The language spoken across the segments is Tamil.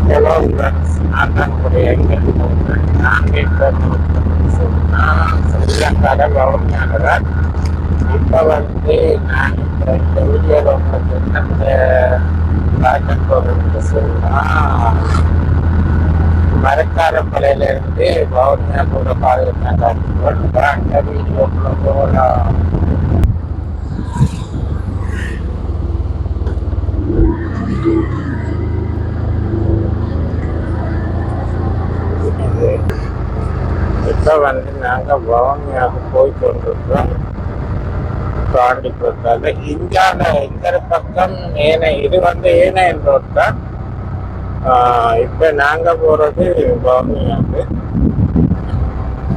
ஹலோ ஃப்ரெண்ட்ஸ், நான் தான் உங்களுடைய எங்கள் நாங்கள் இப்போ சொன்னால் ஸ்ரீலங்காவில் வவுனியாவில் இப்போ வந்து நான் இந்த வீடியோவில் உங்களுக்கு என்னத்தை காட்ட போகிறதுன்னு சொன்னால் மரக்காரப்பலையிலேருந்து வவுனியா கூட பாதுகாப்பு காட்டுவோம். அந்த வீடியோக்குள்ள போகலாம். இப்போ வந்து நாங்கள் வவுனியாவுக்கு போய் கொண்டிருக்கிறோம். காண்டிபுரத்தால் இந்தியாவில் இந்த பக்கம் ஏனை இது வந்து ஏனையன் ரோட் தான். இப்போ நாங்கள் போகிறது வவுனியாவுக்கு.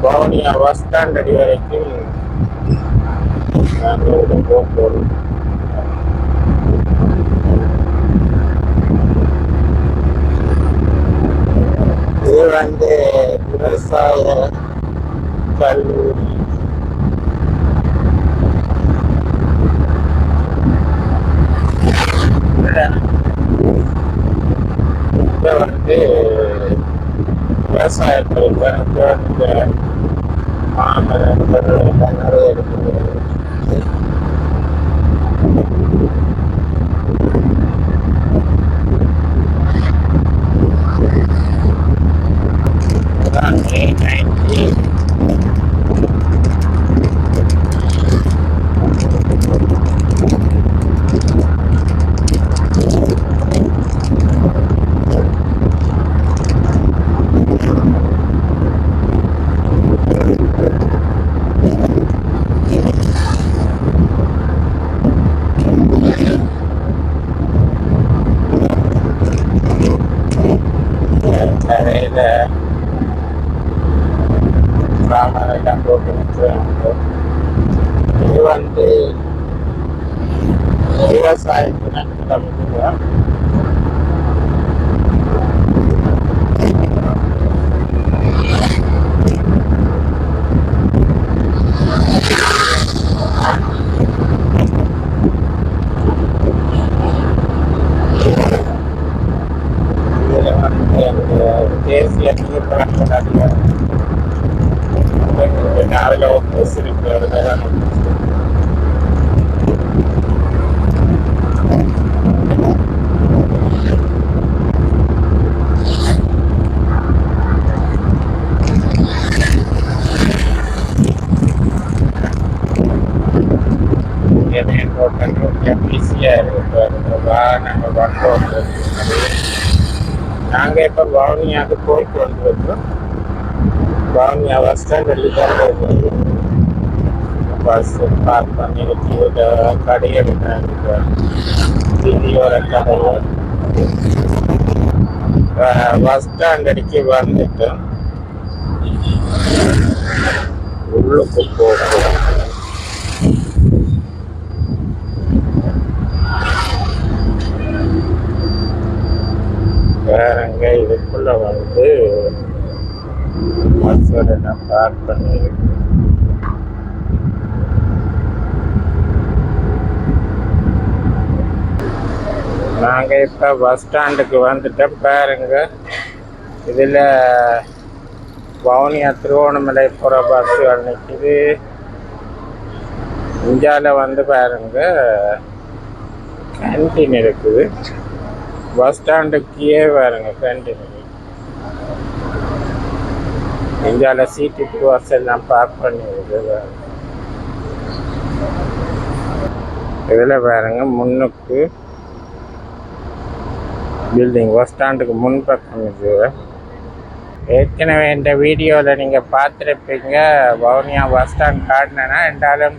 வவுனியா பஸ் ஸ்டாண்ட் அடி வரைக்கும் நாங்கள் போகிறோம். இது வந்து விவசாய கல்லூரி. இப்போ வந்து விவசாய கல்லூரி வந்து மாமரங்கள் எல்லாம் நிறைய இருக்குது. கரையில் ராமரெல்லாம் போட்டு வச்சுருவாங்க. இது வந்து விவசாயத்தின கிளம்புதான். இதில் வந்து அந்த தேசிய நீர்வளங்கள் அதிகம். அதில் ஆஃபீஸ் இருக்கு. அதுதான் எதையும் டோட்டல் ஈஸியாக இருக்கு. நாங்கள் வந்தோம். நாங்கள் இப்போ வவுனியாவுக்கு போயிட்டு வந்துருக்கோம். வவுனியா பஸ் ஸ்டாண்ட் வெளியே பஸ் பார்க் பண்ணிருக்கு. கடைகள் வீதியோர கடைகள். பஸ் ஸ்டாண்ட் அடிக்க வந்துட்டு உள்ளுக்கு போகும். வேறங்க இதுக்குள்ள வந்து பஸ் எல்லாம் பார்க் பண்ணிருக்கு. நாங்கள் இப்போ பஸ் ஸ்டாண்டுக்கு வந்துட்டோம். பாருங்க, இதில் வவுனியா திருவோணமலை போகிற பஸ்ஸுகள் நிற்கிது. இந்தியாவில் வந்து பாருங்க கேன்டீன் இருக்குது. பஸ் ஸ்டாண்டுக்கே பாருங்க கேன்டீன். இந்தியாவில் சீட்டு பஸ் எல்லாம் பார்க் பண்ணிருக்கு. இதில் பாருங்க முன்னுக்கு பில்டிங் பஸ் ஸ்டாண்டுக்கு முன்பக்கம் இது. ஏற்கனவே இந்த வீடியோவில் நீங்கள் பார்த்துருப்பீங்க. வவுனியா பஸ் ஸ்டாண்ட் காட்டினேன்னா என்றாலும்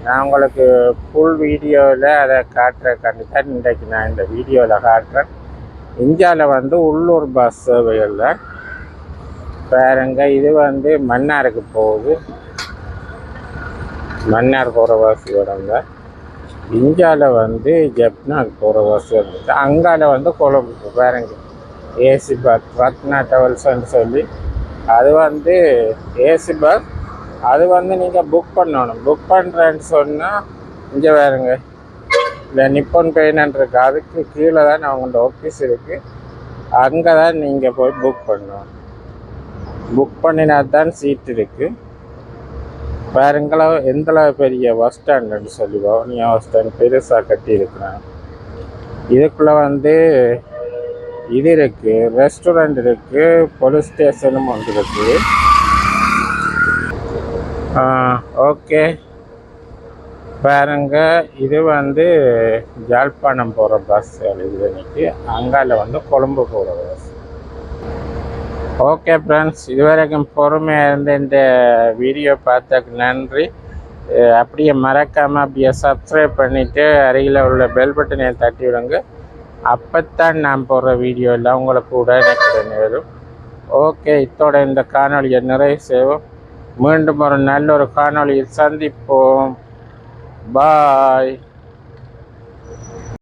நான் உங்களுக்கு ஃபுல் வீடியோவில் அதை காட்டுறதுக்காண்டி தான் இன்றைக்கு நான் இந்த வீடியோவில் காட்டுறேன். இந்தியாவில் வந்து உள்ளூர் பஸ் சேவைகளில் பாருங்க, இது வந்து மன்னாருக்கு போகுது. மன்னார் போகிற பஸ் இடங்க. இந்தியாவில் வந்து ஜப்னாக்கு போகிற பஸ் இருந்துச்சு. அங்கால வந்து கொழும்புக்கு பாருங்க ஏசி பஸ் ரத்னா ட்ராவல்ஸ்ன்னு சொல்லி அது வந்து ஏசி பஸ். அது வந்து நீங்கள் புக் பண்ணணும். புக் பண்ணுறேன்னு சொன்னால் இங்கே பாருங்க இந்த நிப்பன் பெயின்னு இருக்குது. அதுக்கு கீழே தான் அவங்களோட ஆஃபீஸ் இருக்குது. அங்கே தான் நீங்கள் போய் புக் பண்ணணும். புக் பண்ணினா தான் சீட் இருக்குது. வேறுங்களோ எந்தளவு பெரிய பஸ் ஸ்டாண்டுன்னு சொல்லி வவுனியா பஸ் ஸ்டாண்ட் பெருசாக கட்டியிருக்கிறான். இதுக்குள்ளே வந்து இது இருக்குது, ரெஸ்டாரண்ட் இருக்குது, போலீஸ் ஸ்டேஷனும் ஒன்று இருக்குது. ஓகே பாருங்க, இது வந்து யாழ்ப்பாணம் போகிற பஸ் இது இன்னைக்கு. அங்கால வந்து கொழும்பு போகிற பஸ். ஓகே ஃப்ரெண்ட்ஸ், இதுவரைக்கும் பொறுமையாக இருந்து இந்த வீடியோ பார்த்ததுக்கு நன்றி. அப்படியே மறக்காமல் அப்படியே சப்ஸ்கிரைப் பண்ணிவிட்டு அருகில் உள்ள பெல் பட்டனை தட்டி விடுங்க. அப்போத்தான் நான் போடுற வீடியோ எல்லாம் உங்களுக்கு உடனே வரும். ஓகே, இத்தோட இந்த காணொலியை நிறைவு செய்வோம். மீண்டும் ஒரு நல்ல ஒரு காணொலியில் சந்திப்போம். பாய்.